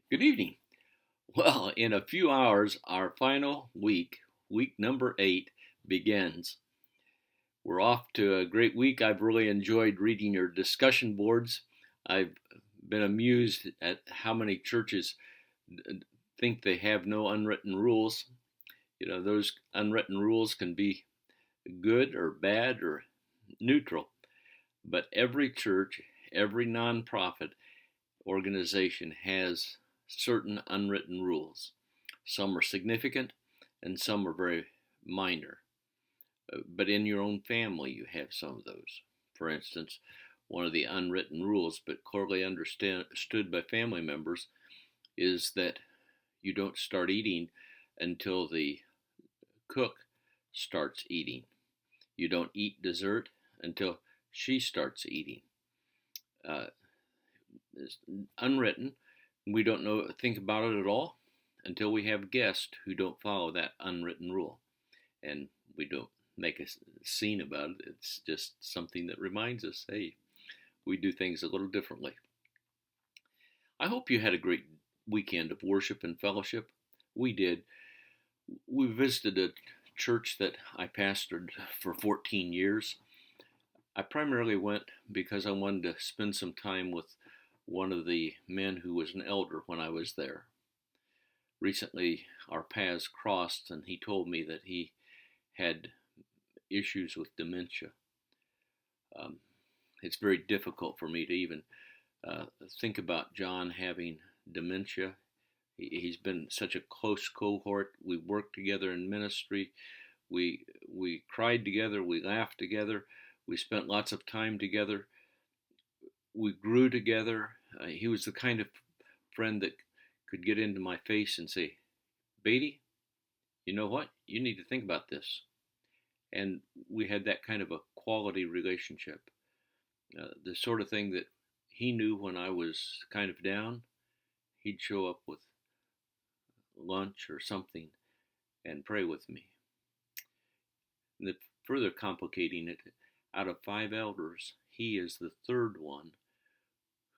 Good evening. Well, in a few hours, our final week, week number 8, begins. We're off to a great week. I've really enjoyed reading your discussion boards. I've been amused at how many churches think they have no unwritten rules. Those unwritten rules can be good or bad or neutral, but every church, every nonprofit organization has certain unwritten rules. Some are significant and some are very minor. But in your own family, you have some of those. For instance, one of the unwritten rules, but clearly understood by family members, is that you don't start eating until the cook starts eating. You don't eat dessert until she starts eating. Uh, it's unwritten. We don't think about it at all until we have guests who don't follow that unwritten rule. And we don't make a scene about it. It's just something that reminds us, hey, we do things a little differently. I hope you had a great weekend of worship and fellowship. We did. We visited a church that I pastored for 14 years. I primarily went because I wanted to spend some time with one of the men who was an elder when I was there. Recently, our paths crossed, and he told me that he had issues with dementia. Um, it's very difficult for me to even think about John having dementia. He's been such a close cohort. We worked together in ministry. We cried together. We laughed together. We spent lots of time together. We grew together. He was the kind of friend that could get into my face and say, Beatty, you know what? You need to think about this. And we had that kind of a quality relationship. The sort of thing that he knew when I was kind of down, he'd show up with lunch or something and pray with me. And further complicating it, out of 5 elders, he is the third one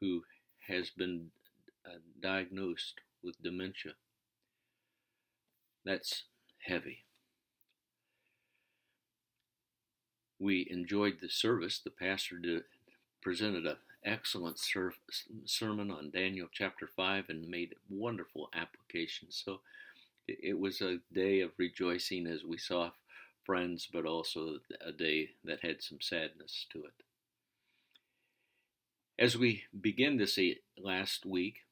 who has been diagnosed with dementia. That's heavy. We enjoyed the service. The pastor presented an excellent sermon on Daniel chapter 5 and made wonderful applications. So it was a day of rejoicing as we saw friends, but also a day that had some sadness to it. As we begin this last week,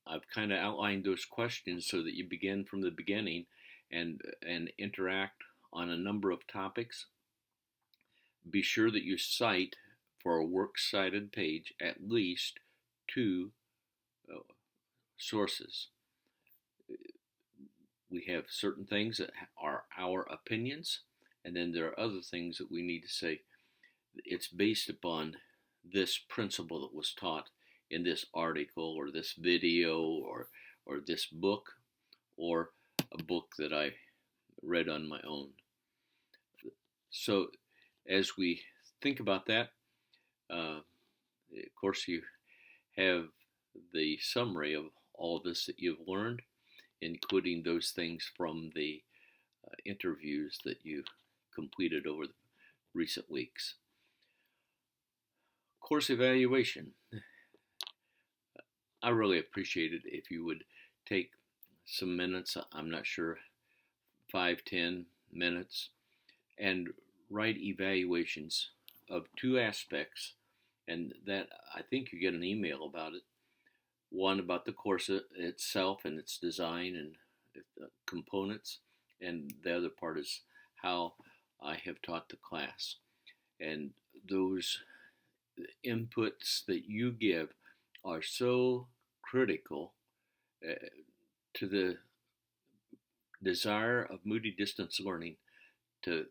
I've kind of outlined those questions so that you begin from the beginning and interact on a number of topics. Be sure that you cite for a works cited page at least 2 sources. We have certain things that are our opinions, and then there are other things that we need to say it's based upon this principle that was taught in this article or this video or this book or a book that I read on my own. So as we think about that, of course you have the summary of all this that you've learned, including those things from the interviews that you completed over the recent weeks. Course evaluation. I really appreciate it if you would take some minutes, I'm not sure, 5-10 minutes, and write evaluations of 2 aspects, and that I think you get an email about it. One about the course itself and its design and components, and the other part is how I have taught the class. And those inputs that you give are so critical to the desire of Moody Distance Learning to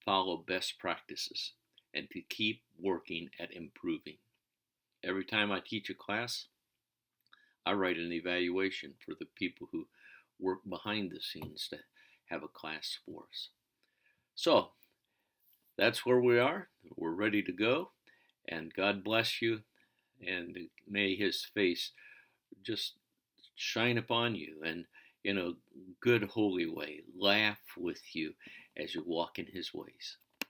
follow best practices and to keep working at improving. Every time I teach a class, I write an evaluation for the people who work behind the scenes to have a class for us. So that's where we are. We're ready to go. And God bless you. And may His face just shine upon you and in a good, holy way, laugh with you as you walk in his ways.